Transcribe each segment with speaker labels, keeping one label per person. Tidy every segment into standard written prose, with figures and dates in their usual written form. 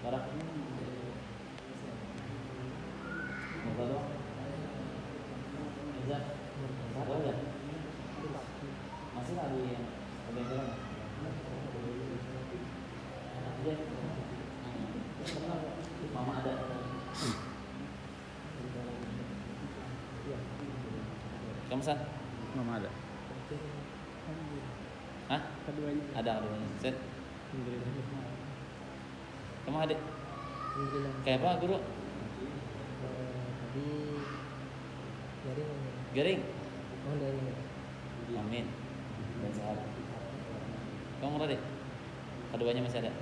Speaker 1: Barak Murtad doang. Iza Satu aja. Masih ada yang jalan. Iya. Mama ada. Kamu San?
Speaker 2: Mama ada.
Speaker 1: Hah?
Speaker 3: Keduanya.
Speaker 1: Ada keduanya. Set. Kamu adik?
Speaker 3: Alhamdulillah.
Speaker 1: Kayak apa guru?
Speaker 3: Tadi garing.
Speaker 1: Garing.
Speaker 3: Oh dari.
Speaker 1: Amin. Dan sehat. Kamu adik? Keduanya masih ada.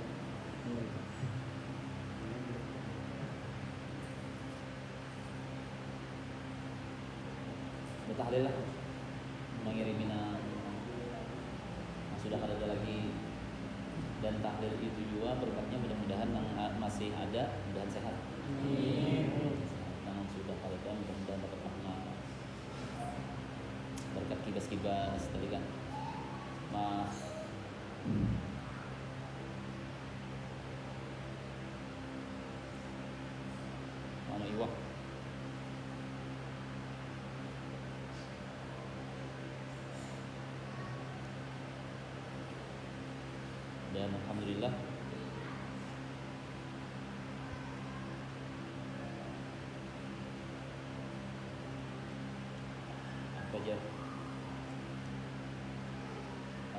Speaker 1: Bertahlil lah. Mengirimina sudah ada lagi, dan tahlil itu juga berkatnya mudah-mudahan yang masih ada mudah-mudahan sehat. Yang sudah ada mudah-mudahan dapat rahmat. Berkat kibas-kibas tadi kan. Mas mana iwak? Dan alhamdulillah apa aja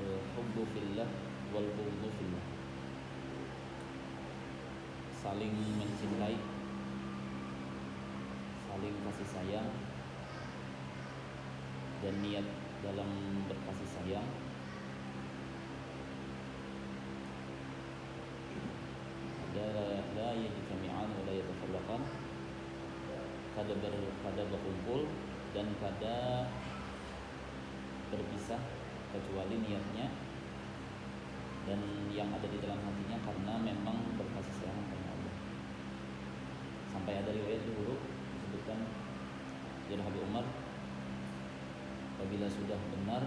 Speaker 1: al-hubbu fillah wal bughdhu fillah, saling mencintai, saling kasih sayang, dan niat dalam berkasih sayang la yajtami'an wa la yatafarraqan, kada berkumpul dan kada berpisah kecuali niatnya dan yang ada di dalam hatinya karena memang berkasih sayang kepada Allah. Sampai ada riwayat dulu disebutkan dari Habib Umar, apabila sudah benar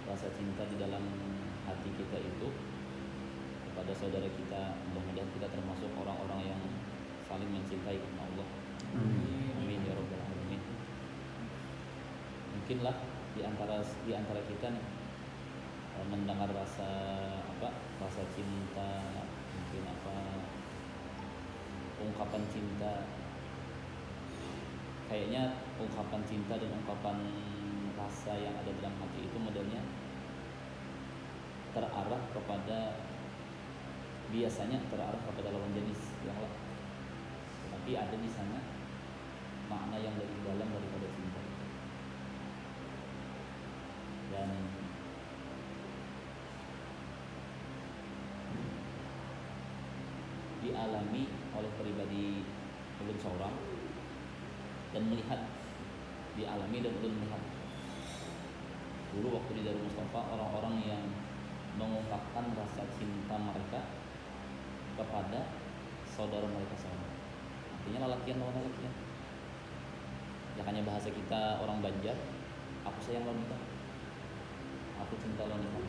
Speaker 1: rasa cinta di dalam hati kita itu kepada saudara kita, mudah-mudahan kita termasuk orang-orang yang saling mencintai karena Allah. Amin ya rabbal alamin. Mungkinlah di antara kita nih, mendengar rasa cinta, mungkin ungkapan cinta, kayaknya ungkapan cinta dan ungkapan rasa yang ada dalam hati itu modelnya biasanya terarah kepada lawan jenis yang lain, tapi ada di sana makna yang lebih dalam daripada cinta. Dan dialami oleh pribadi ulun seorang dan dialami dan ulun melihat dulu waktu di Darul Mustafa, orang-orang yang mengungkapkan rasa cinta mereka kepada saudara mereka sama, artinya lelakian lawan lelakian. Ya hanya bahasa kita orang Banjar, aku sayang lawan kita, aku cinta lawan kita.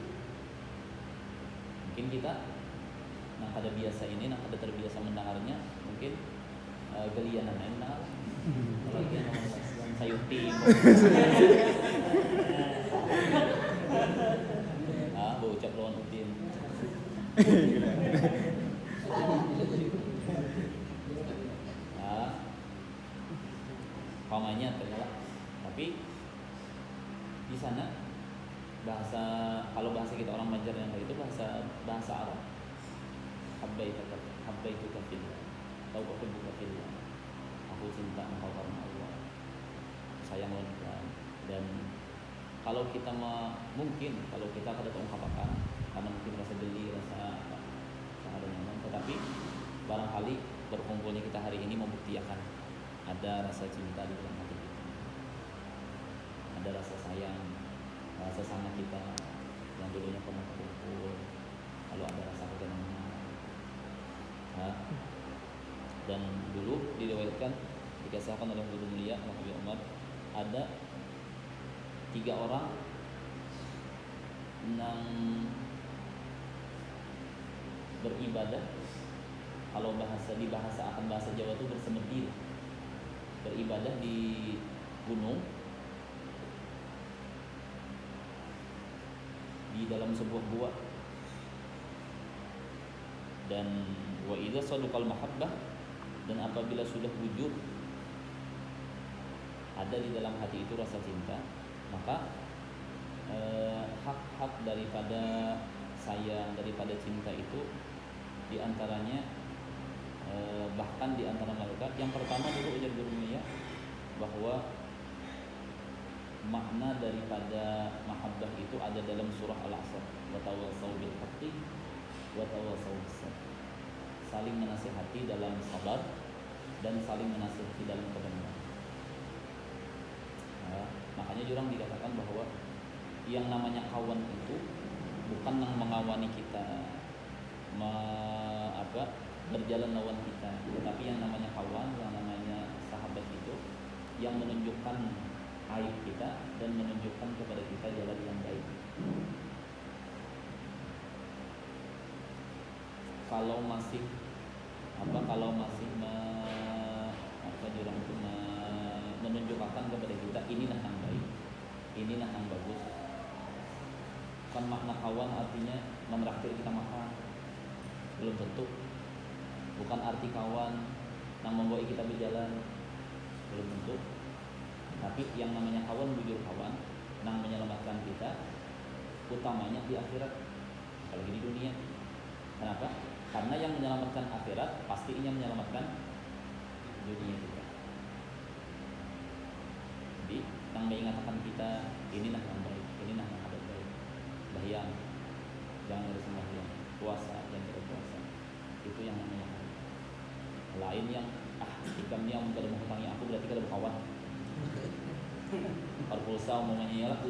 Speaker 1: Mungkin kita yang kada biasa ini, yang kada terbiasa mendengarnya, mungkin gelianan enak, lelakian lawan sayuti. Bau ucap lawan utin. Pamannya ternyata, tapi di sana kalau bahasa kita orang Banjar yang itu bahasa Arab. Habbaitu fillah, atau uhibbuka fillah, aku cinta engkau karena Allah, sayang engkau. Dan kalau kita mungkin kalau kita kada ungkapkan karena mungkin rasa geli, rasa ada nyaman, tetapi barangkali berkumpulnya kita hari ini membuktikan ada rasa cinta di dalam hati kita, ada rasa sayang, rasa sangat kita yang dulunya pernah berkumpul, lalu ada rasa kegenangan. Dan dulu diriwayatkan, dikisahkan oleh guru mulia Habib Umar, ada 3 orang yang beribadah kalau di bahasa akan bahasa Jawa itu bersemedi, beribadah di gunung di dalam sebuah gua. Dan wa idza sadaqal mahabbah, dan apabila sudah wujud ada di dalam hati itu rasa cinta, maka hak-hak daripada sayang, daripada cinta itu diantaranya bahkan diantara mereka yang pertama dulu ujar gurunya bahwa makna daripada mahabbah itu ada dalam surah Al-Asr, wa tawassaw bil haqqi wa tawassaw bis sabr, saling menasihati dalam sabar dan saling menasihati dalam kebenaran. Makanya jurang dikatakan bahwa yang namanya kawan itu bukan yang mengawani kita berjalan lawan kita, tetapi yang namanya kawan, yang namanya sahabat itu yang menunjukkan aib kita dan menunjukkan kepada kita jalan yang baik. Kalau masih jurang itu menunjukkan kepada kita inilah yang baik, inilah yang bagus. Kan makna kawan artinya menraktir kita makan, belum tentu. Bukan arti kawan yang membawa kita berjalan, belum tentu. Tapi yang namanya kawan, bujur kawan yang menyelamatkan kita, utamanya di akhirat, apalagi di dunia. Kenapa? Karena yang menyelamatkan akhirat pastinya menyelamatkan dunia kita. Jadi yang mengingatkan kita inilah yang baik, inilah yang ada baik. Bahyang, jangan harus sembahyang, puasa dan tidak puasa, itu yang namanya kawan. Lain yang ikam yang kalau mau hutangi aku berarti kalau kawan. Kalau pulsa omongannya lah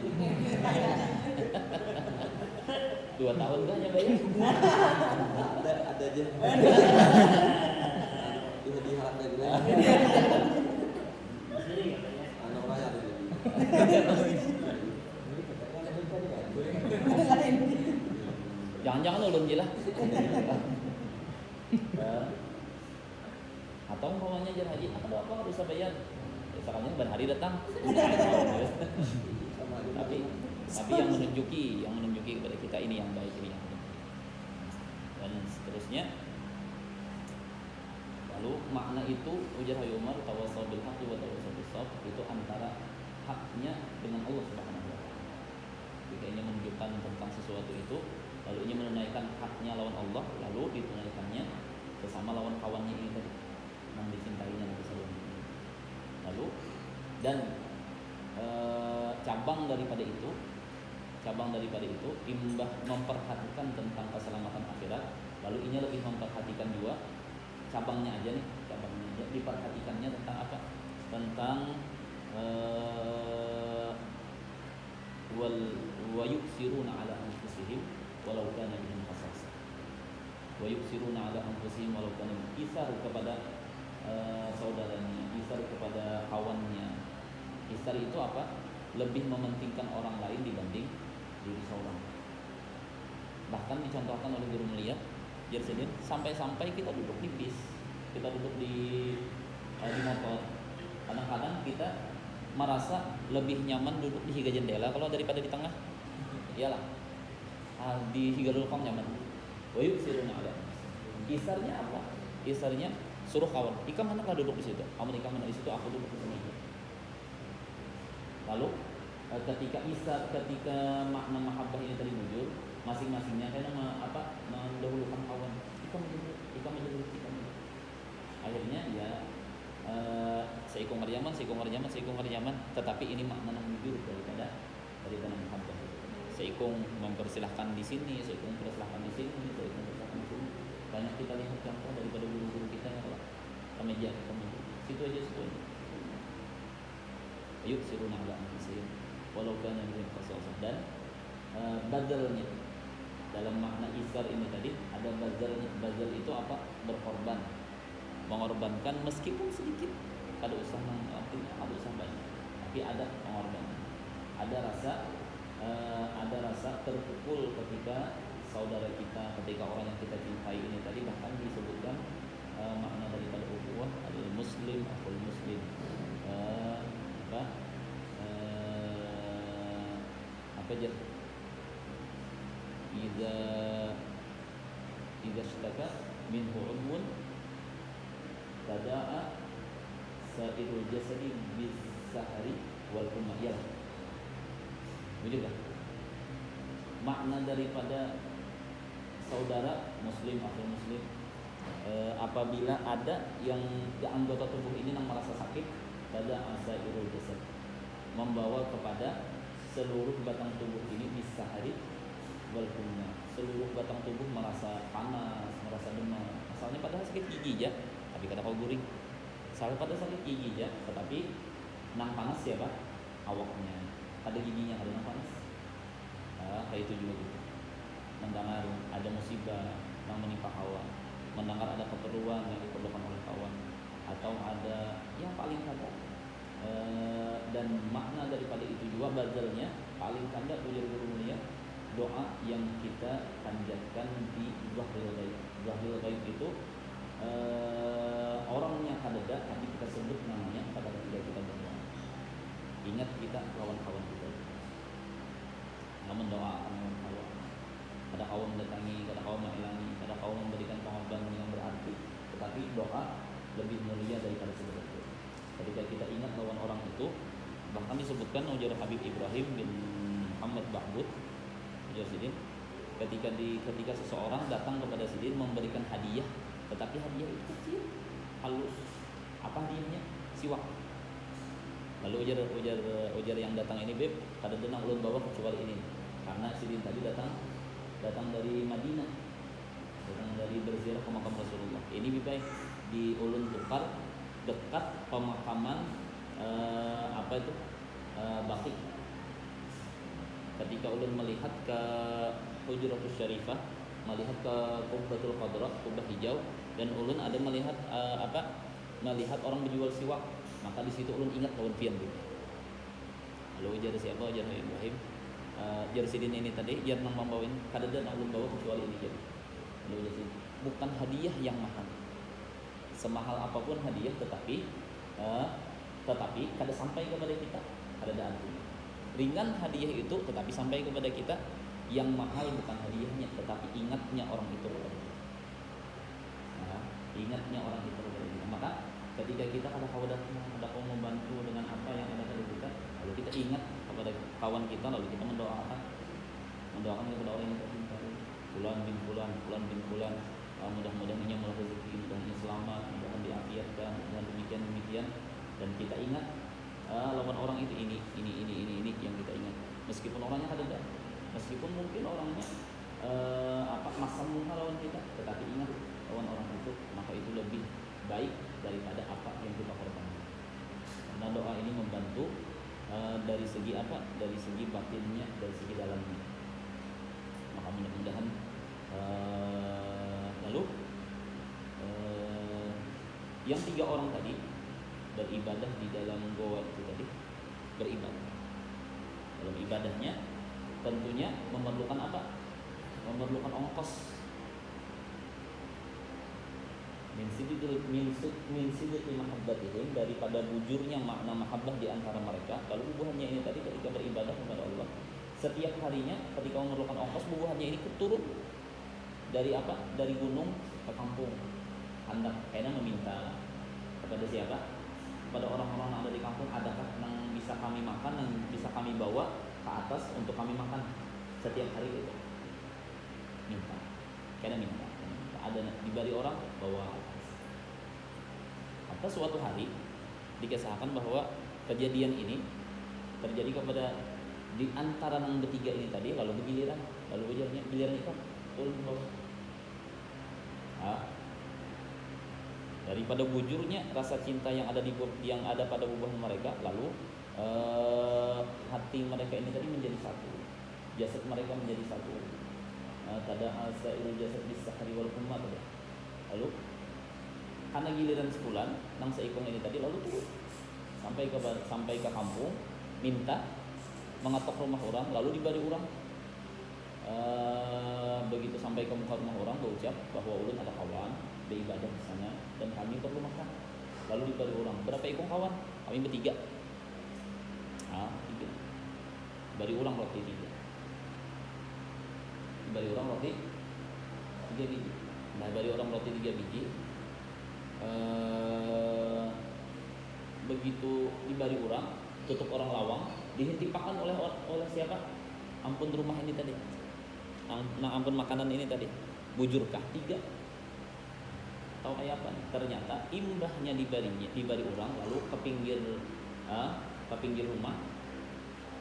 Speaker 1: 2 tahun kan ya bayar.
Speaker 2: Ada aja. Bisa diharapkan juga. Anak orang ada jadi.
Speaker 1: Jangan-jangan ulun je lah. Atau umpamanya jar haji, apa bisa bayar? Misalnya ban hari datang. tapi yang menunjuki kepada kita ini yang baik, ini yang baik. Dan seterusnya. Lalu makna itu ujar Habib Umar, tawassaw bil haqqi wa tawassaw bis sabr, itu antara haknya dengan Allah Subhanahu wa taala. Jika ini menunjukkan tentang sesuatu itu, lalu ini menunaikan haknya lawan Allah, lalu ditunaikannya sesama lawan kawannya ini tadi, yang dicintainya Nabi sallallahu alaihi wasallam. Lalu dan cabang daripada itu imbah memperhatikan tentang keselamatan akhirat, lalu ini lebih memperhatikan juga cabangnya aja, diperhatikannya tentang apa? Tentang wa yuksiruna ala anfusihim walau kana bihim khasasah. Wa yuksiruna ala anfusihim walau kana isar kepada saudaranya, isar kepada kawannya. Isar itu apa? Lebih mementingkan orang lain dibanding diri seorang. Bahkan dicontohkan oleh guru mulia Jersedin, sampai-sampai kita duduk di bis, kita duduk di motor. Kadang-kadang kita merasa lebih nyaman duduk di higa jendela kalau daripada di tengah. Iyalah, di higa lulkong nyaman. Wayuk siruna ala. Isarnya apa? Isarnya suruh kawan, ikam hendaklah duduk di situ. Kamu ikam hendak di situ, aku duduk di sini. Lalu ketika makna mahabbah ini tadi muncul, masing-masingnya kayak mendahulukan kawan. Ikam menjadi. Akhirnya ya seikung ngerjaman, tetapi ini makna yang muncul daripada mahabbah. Seikung mempersilahkan di sini, seikung mempersilahkan di sini. Banyak kita lihat contoh daripada guru-guru kita yang kemeja. Situ aja. Ayub siruna ala anfusihim walau kana bihim khasasah. Dan bazalnya dalam makna isar ini tadi ada bazalnya. Bazal itu apa? Berkorban, mengorbankan meskipun sedikit. Kada usah banyak, tapi ada pengorbanan. Ada rasa terpukul ketika saudara kita, ketika orang yang kita cintai ini tadi, bahkan disebutkan fajar. Idza ishtaka minhu udwun tada'a sa'irul jasadi bis-sahari wal humma. Begitu kan? Makna daripada saudara muslim atau muslim, apabila ada yang di anggota tubuh ini yang merasa sakit, pada asairul jasad, membawa kepada seluruh batang tubuh ini bisa hari wal humma. Seluruh batang tubuh merasa panas, merasa demam. Asalnya pada sakit gigi ya, tapi kata kau guring. Asalnya pada sakit gigi ya, tetapi nang panas siapa? Awaknya. Ada giginya ada nang panas. Kayak itu juga gitu. Mendengar ada musibah yang menimpa kawan, mendengar ada keperluan yang diperlukan oleh kawan, atau ada yang paling kada, dan makna daripada itu juga bazalnya paling kada ujar guru mulia, doa yang kita panjatkan di zahril ghaib. Zahril ghaib itu orangnya kada ada tapi kita sebut namanya pada ketika kita berdoa. Ingat kita kawan-kawan kita, mendoakan kawan. Ada kawan mendatangi, ada kawan mengilangi, ada kawan memberikan pengorbanan yang berarti, tetapi doa lebih mulia daripada segala itu. Ketika kita ingat lawan orang itu, bahkan disebutkan ujar Habib Ibrahim bin Muhammad Ba'bud, ujar Sidin, ketika seseorang datang kepada Sidin memberikan hadiah, tetapi hadiah itu kecil, halus. Apa hadiahnya? Siwak. Lalu ujar yang datang ini, beb, kada tenang ulun bawa kecuali ini, karena Sidin tadi datang dari Madinah, datang dari berziarah ke makam Rasulullah. Ini bibai di ulun tukar dekat pemakaman Baqi. Ketika ulun melihat ke Hujratus Syarifah, melihat ke Qubbatul Khadra, kubah hijau, dan ulun ada melihat melihat orang menjual siwak, maka di situ ulun ingat lawan pian gitu. Lalu ujar siapa? Ujar Ibrahim. Jar Sidin ini tadi jar nang membawain kada ada ulun bawa kecuali ini jar. Lalu ujar Sidin, bukan hadiah yang mahal. Semahal apapun hadiah tetapi kada sampai kepada kita, kada ada artinya. Ringan hadiah itu tetapi sampai kepada kita. Yang mahal bukan hadiahnya tetapi ingatnya orang itu kepada kita. Ingatnya orang itu kepada kita. Maka ketika kita ada kawan membantu dengan apa yang ada pada kita, lalu kita ingat kepada kawan kita, lalu kita mendoakan kepada orang yang kita cintai, fulan bin fulan, mudah-mudahan ia murah rezeki, mudah-mudahan selamat, mudah-mudahan diafiatkan, dengan demikian, dan kita ingat lawan orang itu ini yang kita ingat, meskipun orangnya ada, meskipun mungkin orangnya masam muka lawan kita, tetapi ingat lawan orang itu, maka itu lebih baik daripada apa yang kita korbankan. Karena doa ini membantu dari segi apa? Dari segi batinnya, dari segi dalamnya. Maka mudah-mudahan lalu yang 3 orang tadi beribadah di dalam goa itu tadi, beribadah. Dalam ibadahnya tentunya memerlukan apa? Memerlukan ongkos. Min sidqi mahabbatihim, daripada bujurnya makna mahabbah di antara mereka. Kalau bubuhannya ini tadi ketika beribadah kepada Allah, setiap harinya ketika memerlukan ongkos, bubuhannya ini turun dari apa? Dari gunung ke kampung. Hendak kena meminta kepada siapa? Kepada orang-orang yang ada di kampung, adakah yang bisa kami makan, yang bisa kami bawa ke atas untuk kami makan setiap hari itu? Minta. Kena minta. Ada diberi orang bawa atas. Atas suatu hari dikisahkan bahwa kejadian ini terjadi kepada di antara yang bertiga ini tadi, lalu bergiliran, lalu giliran itu turun ke bawah. Daripada bujurnya rasa cinta yang ada pada bubuhan mereka, lalu hati mereka ini tadi menjadi satu, jasad mereka menjadi satu. Tada asairul jasad bis-sahari wal humma. Lalu karena giliran sebulan nang seikung ini tadi, lalu turun sampai ke kampung, minta mengetok rumah orang, lalu diberi orang. Begitu sampai ke muka rumah orang, berucap bahwa ulun ada kawan beribadah di sana dan kami perlu makan. Lalu diberi orang, berapa ikung kawan? Kami bertiga. 3. Beri orang roti 3. dibari orang roti 3 biji. Nah, dibari orang roti 3 biji. Begitu dibari orang, tutup orang lawang, dihentipakan oleh siapa? Ampun rumah ini tadi. Ampun makanan ini tadi. Bujurkah? 3. Tahu kayak apa? Ternyata imbahnya dibari orang, lalu ke pinggir rumah,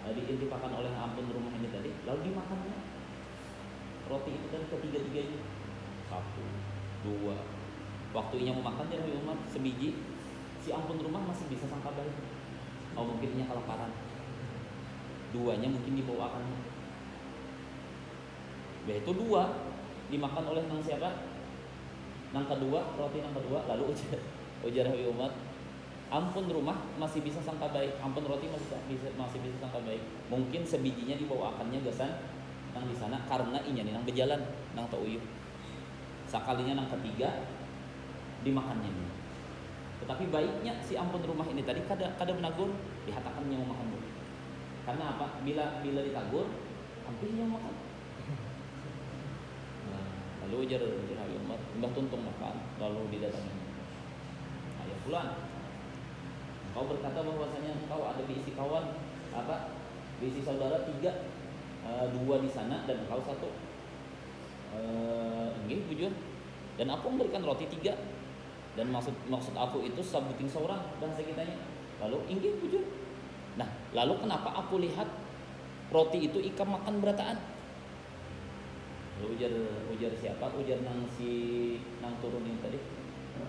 Speaker 1: dihentipakan oleh ampun rumah ini tadi, lalu dimakannya roti itu tadi ketiga-tiganya. 1, 2. Waktu inya mau makan dia Nabi Umar sebiji, si ampun rumah masih bisa sangka baik. Oh mungkin inya kelaparan. 2-nya mungkin dibawakan. Yaitu 2 dimakan oleh nang siapa? Nang kedua, roti nang kedua, lalu ujar Nabi Umar, ampun rumah masih bisa sangka baik, ampun roti masih bisa sangka baik. Mungkin sebijinya dibawakannya gasan nang di sana karena inya nang berjalan nang tauyuh. Sakalinya nang ketiga dimakannya nih. Tetapi baiknya si ampun rumah ini tadi kada menagur dihatakannya mau makan dulu. Karena apa? Bila ditagur, hampirnya mau makan. Nah, lalu ujar Nabi Umar, Mbah Tuntung makan, lalu didatangi. Ayah pulang. Kau berkata bahwasanya engkau ada diisi kawan apa? Diisi saudara 3, 2 di sana dan engkau 1. Nggih bujur. Dan aku memberikan roti 3. Dan maksud aku itu sabuting seorang bahasa kitanya. Lalu inggih bujur. Nah, lalu kenapa aku lihat roti itu ikam makan berataan? Lalu ujar siapa? Ujar nang turun ini tadi.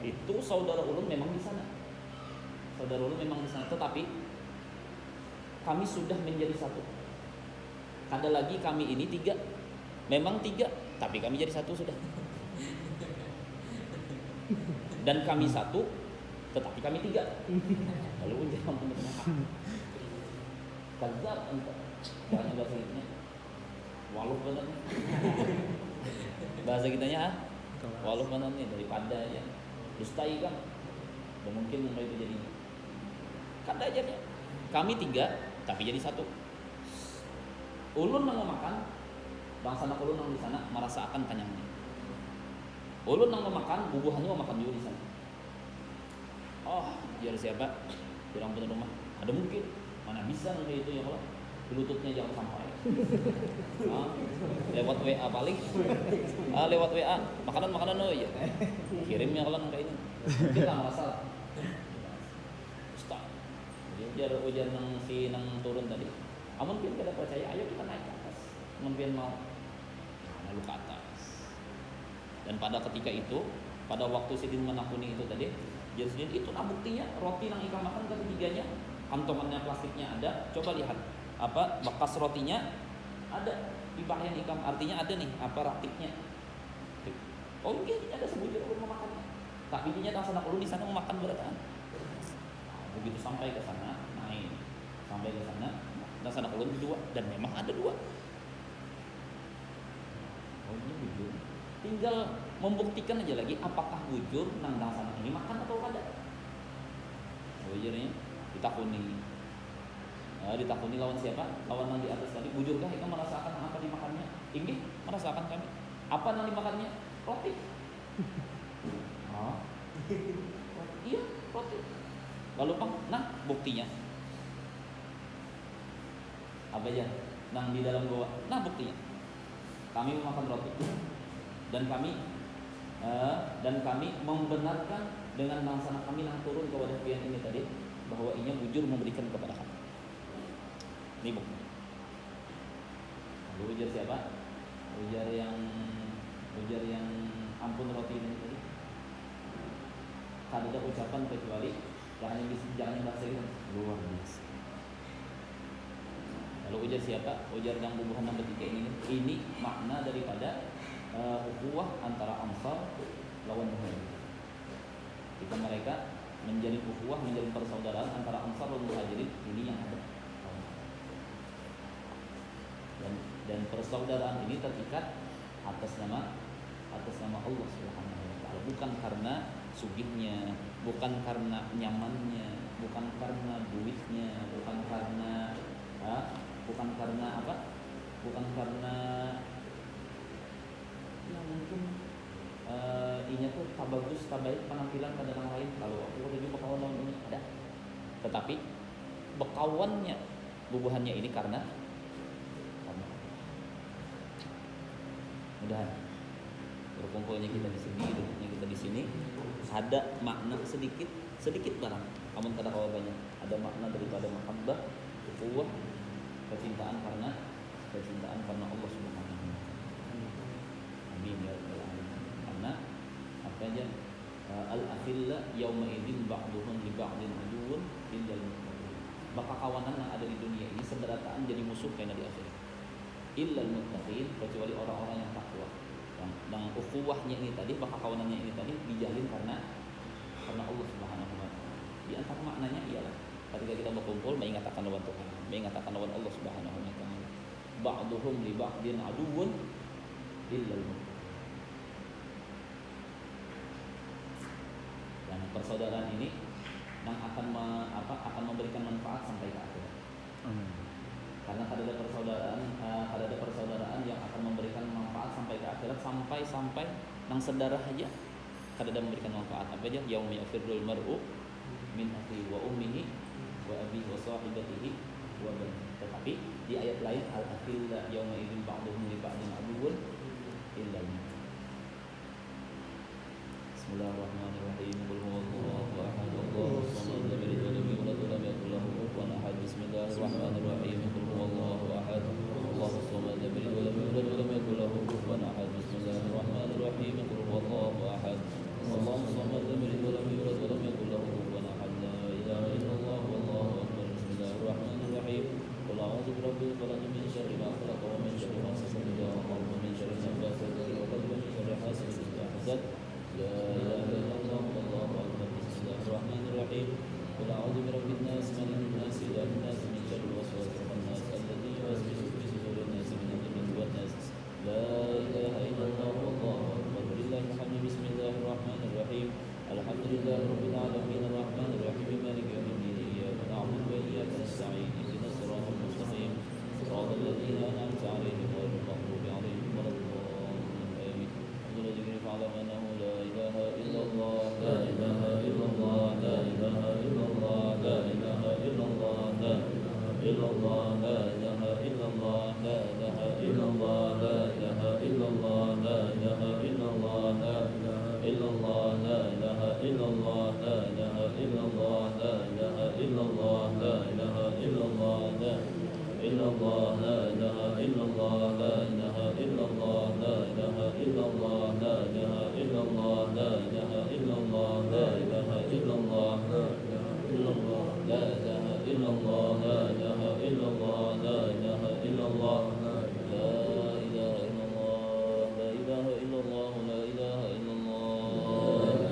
Speaker 1: Itu saudara ulun memang di sana. Saudara ulun memang di sana, tetapi kami sudah menjadi 1. Ada lagi kami ini 3. Memang 3, tapi kami jadi 1 sudah. Dan kami 1, tetapi kami 3. Lalu ujar ampun kadzab anta. Bahasa kitanya waluh benar. Bahasa kitanya waluh benar nih daripada ya dustai kan. Dan mungkin itu jadi kada aja ya. Kami 3 tapi jadi 1. Ulun nang mau makan, bangsa nak ulun nang di sana merasa akan kanyangnya. Ulun nang mau makan, bubuhannya mau makan juga di sana. Oh, biar siapa? Bilang punya rumah. Ada mungkin. Mana bisa nanti itu ya kalau lututnya jangan sampai. Lewat WA paling. Lewat WA, makanan oh ya. Kirimnya kalau kayak ini. Kita merasa. Ustaz. Jadi ujar nang turun tadi. Amun pian kada percaya, ayo kita naik ke atas. Amun pian mau. Lalu ke atas. Dan pada ketika itu, pada waktu Sidin menakuni itu tadi, jadi Sidin itu buktinya roti yang ikam makan ketiganya, kantongannya plastiknya ada. Coba lihat apa bekas rotinya ada di pakaian ikam, artinya ada nih apa ratiknya. Oh mungkin ada sebujur ulun memakannya, tapi dia tak sana ulun di sana memakan berataan. Begitu sampai ke sana naik, sampai ke sana dan sana ulun 2 dan memang ada 2. Oh ini bujur. Tinggal membuktikan aja lagi apakah bujur nang sana ini makan atau kada. Bujurnya ditakuni. Ditakuni lawan siapa? Lawan nang di atas tadi. Bujurkah ikam merasakan apa dimakannya? Inggih, merasakan kami. Apa nang dimakannya? Roti. Oh. Iya, roti. Lalu Bang, nah buktinya. Apa aja? Nang di dalam goa. Nah buktinya. Kami memakan roti. Dan kami membenarkan dengan langsana kami yang turun kepada pian ini tadi bahwa inya bujur memberikan kepada kami. Ini bukti. Lalu ujar siapa? Ujar yang ampun roti ini tadi. Kada ada ucapan kecuali jangan bahasa itu luar biasa. Lalu ujar siapa? Ujar yang bubuhan nomor 3 ini. Ini makna daripada ukhuwah antara Ansar lawan Muhajirin. Jika mereka menjadi ukhuwah, menjadi persaudaraan antara Ansar lawan Muhajirin, ini yang ada. Dan persaudaraan ini terikat atas nama Allah Subhanahu wa taala, bukan karena sugihnya, bukan karena nyamannya, bukan karena duitnya, bukan karena apa? Bukan karena ya mungkin inya tuh tak bagus, tak baik penampilan pada orang lain. Kalau aku udah jumpa kawan lawan ini ada. Tetapi bekawannya, bubuhannya ini karena mudahan berkumpulnya kita di sini, duduknya kita di sini ada makna sedikit barang. Namun kada kawa banyak. Ada makna daripada mahabbah, ukhuwah, kecintaan karena Allah Subhanahu wa taala. Amin ya rabbal alamin. Karena apa aja al-akhilla yauma idzin ba'duhum li ba'din aduwwun illal muttaqin. Maka kawanan yang ada di dunia ini seberataan jadi musuh karena di akhirat. Illal muttaqin, kecuali orang-orang yang takwa. Yang ukhuwahnya ini tadi, maka kawanannya ini tadi dijalin karena Allah Subhanahu wa taala. Di antara maknanya ialah ketika kita berkumpul mengingatkan lawan Tuhan, mengingatkan lawan Allah Subhanahu wa taala. Ba'duhum li ba'din aduwwun illal muttaqin. Dan persaudaraan ini yang akan memberikan manfaat sampai ke akhirat. Karena kada ada persaudaraan yang akan memberikan manfaat sampai ke akhirat, sampai nang sedarah aja kada ada memberikan manfaat. Apa aja? Yauma yafirrul mar'u min akhihi wa ummihi wa abihi wa sahibatihi wa banihi. Tetapi di ayat lain al-akhilla yauma idzin ba'duhum li ba'din aduwwun illa Bismillahirrahmanirrahim. Qul huwallahu ahad, Allahus samad, lam yalid wa lam yulad wa lam yakul lahu kufuwan ahad. Bismillahirrahmanirrahim. Qul huwallahu ahad, Allahus samad, lam yalid wa lam yulad wa lam yakul lahu kufuwan ahad. Bismillahirrahmanirrahim. Qul huwallahu ahad, Allahus samad, lam yalid wa lam yulad wa lam yakul lahu kufuwan ahad. La ilaha illallah wallahu akbar. Bismillahirrahmanirrahim. Qul a'udzu birabbil falaq min syarri ma khalaq wa min syarri ghasiqin idza waqab wa min syarri nafathati fil 'uqad wa min syarri hasidin idza hasad. La ilaha illallah wallahu akbar. Bismillahirrahmanirrahim. Qul a'udzu birabbin nas, malikin nas, ilahin nas, min syarril waswasil khannas, alladzi yuwaswisu fi sudurin nas min al-jinnati wan nas. La ilaha illallah wallahu akbar. Lillahil hamdu. Bismillahirrahmanirrahim. Alhamdulillahi rabbil alamin, arrahmanir rahim, maliki yaumiddin. Iyyaka na'budu wa iyyaka nasta'in. Ihdinas siratal mustaqim, siratal ladzina an'amta 'alaihim ghairil maghdubi 'alaihim waladdallin. Amin. Alhamdulillah dzikri fa'lam annahu la ilaha illallah, la ilaha illallah, la ilaha illallah, la ilaha illallah, la ilaha illallah, la ilaha illallah, la ilaha illallah, la ilaha illallah, la ilaha illallah, la ilaha illallah, la ilaha illallah, la ilaha illallah, la ilaha illallah, la ilaha illallah, la illallah, la ilaha illallah, la ilaha illallah, la ilaha illallah, la ilaha illallah, la ilaha illallah, la ilaha illallah, la ilaha illallah, la ilaha illallah, la ilaha illallah, la ilaha illallah, la ilaha illallah, la ilaha illallah, la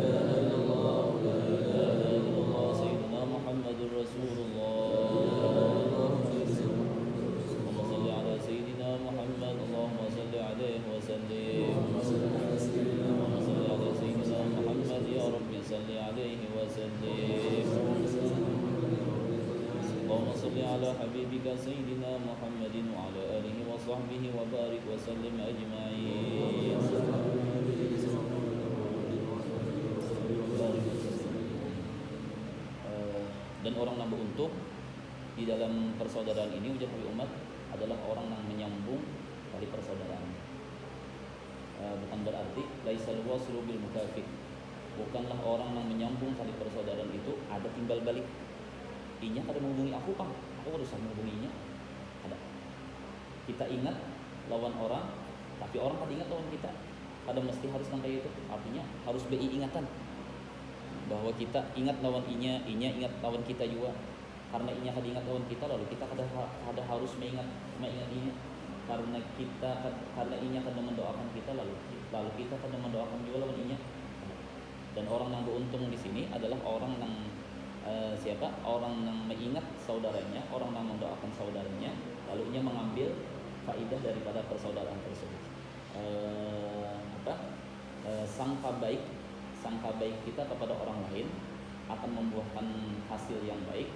Speaker 1: ilaha illallah, la ilaha illallah, sayyidina Muhammadur Rasulullah. Allahumma salli ala sayyidina Muhammad, Allahumma salli alaihi wa sallim. Allahumma salli ala sayyidina Muhammad, ya Rabbi salli alaihi wa sallim. Allahumma salli ala habibika sayyidina Muhammadin wa ala alihi wa sahbihi wa barik wa sallim ajma'in. Dan orang yang beruntung di dalam persaudaraan ini ujar Nabi umat adalah orang yang menyambung tali persaudaraan. Bukan berarti laisal waslu bil mukafiq. Bukanlah orang yang menyambung tali persaudaraan itu ada timbal balik. Inya kada menghubungi aku, Pak. Aku harus menghubunginya. Ada. Kita ingat lawan orang, tapi orang kada ingat lawan kita. Kada mesti harus sampai itu. Artinya harus BI ingatan bahwa kita ingat lawan inya ingat lawan kita juga. Karena inya kada ingat lawan kita, lalu kita kada harus mengingat inya. Karena inya kada mendoakan kita, lalu kita kada mendoakan juga lawan inya. Dan orang yang beruntung di sini adalah orang yang orang yang mengingat saudaranya, orang yang mendoakan saudaranya, lalu ia mengambil faidah daripada persaudaraan tersebut. Sangka baik kita kepada orang lain akan membuahkan hasil yang baik,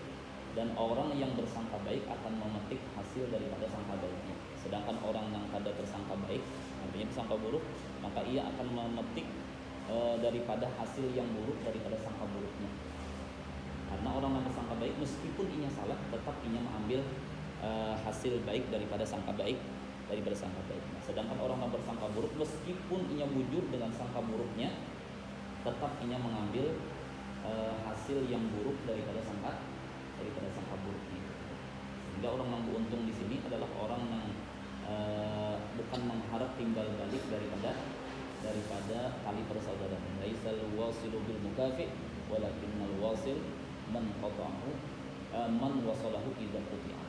Speaker 1: dan orang yang bersangka baik akan memetik hasil daripada sangka baiknya. Sedangkan orang yang kada bersangka baik, artinya bersangka buruk, maka ia akan memetik daripada hasil yang buruk daripada sangka buruknya. Karena orang yang bersangka baik meskipun inya salah, tetap inya mengambil hasil baik daripada sangka baik. Nah, sedangkan orang yang bersangka buruk meskipun inya bujur dengan sangka buruknya, tetap inya mengambil hasil yang buruk daripada sangka buruknya. Sehingga orang yang beruntung di sini adalah orang yang bukan mengharap timbal balik daripada tali persaudaraan. Laisal wasilu bil mukafi walakinnal wasil man qata'ahu man wasalahu idza quti'a.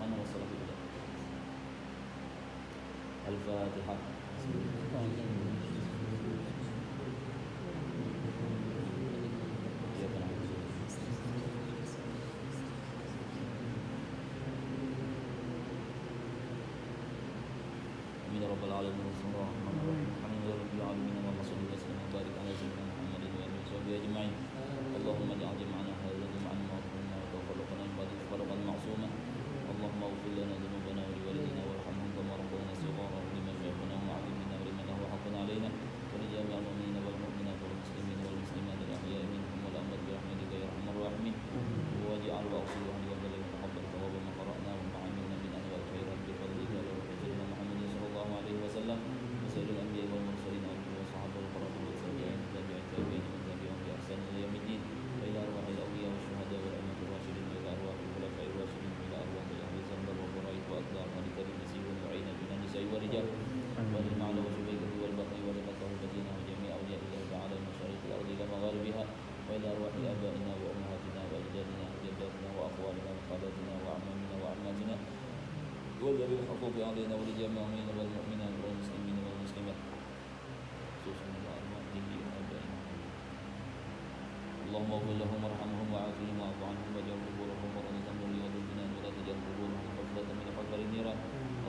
Speaker 1: Al-Fatihah. Ya benar. Amin ya rabbal alamin. Alhamdulillahi alamin. Allahumma shalli wa sallim wa barik ala sayyidina Muhammadin wa alihi wa sahbihi ajma'in. Allahumma ja'al jam'ana hadha jam'an ma'rufan wa tafarraqana min ba'di tafarraqan ma'suma. Allahumma ighfir lana dhunubana wa liwalidina warhamhum kama rabbawna shighara wa liman yafuna wa 'allimna wa liman lahu haqqun 'alaina wa li jami'il mu'minina wal mu'minat wal muslimina wal muslimat al-ahya'i minhum wal amwat bi rahmatika ya arhamar rahimin. Waj'al wa'siluhu wa baligh taqabbal thawaba ma qara'na wa ma'amilna min anwa'il khairat bi fadlika wa rahmatika Muhammadin sallallahu alaihi wasallam wa sayyidil anbiya'i wal mursalin wa sahabbil qur'an wa tabi'in tabi'in wa tabi'in bi ihsan ila yaumiddin wa ila arwahil awliya wa syuhada wal amwatir rasyidin wa ila arwahil khulafa'ir rasyidin wa ila arwahil ahli zambal wa qura'id wa aqdar wa karim nasibun wa aina bin nisa'i wa rijal wa lil ma'la wa shubaykati wal baqi wa liqatahu batina wa jami' awliya ila ta'ala masyariq al-ardi ila magharibiha wa ila arwahil aba'ina wa ummahatina wa ajdadina wa jaddatina wa akhwalina wa khalatina wa a'mamina wa ammatina وذوي الحقوق علينا ولجميع المؤمنين والمؤمنات والمسلمين والمسلمات خصوصا وأرواحهم وآبائهم. اللهم اغفر لهم وارحمهم وعافهم واعف عنهم واجعل قبورهم روضة من رياض الجنان ولا تجعل قبورهم حفرة من حفر النيران.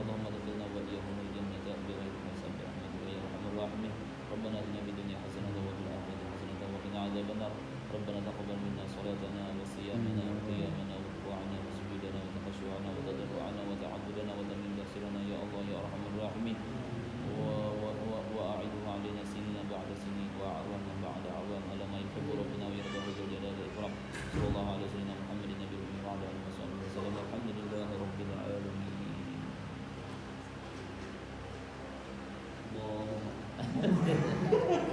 Speaker 1: اللهم ادخلنا وإياهم الجنة بغير حساب برحمتك يا أرحم الراحمين. ربنا آتنا في الدنيا حسنة وفي الآخرة حسنة وقنا عذاب النار. ربنا تقبل منا صلاتنا وصيامنا وقيامنا وركوعنا وسجودنا وتخشعنا وتضرعنا وتعبدنا وتمم تأثيرنا يا الله يا أرحم الراحمين.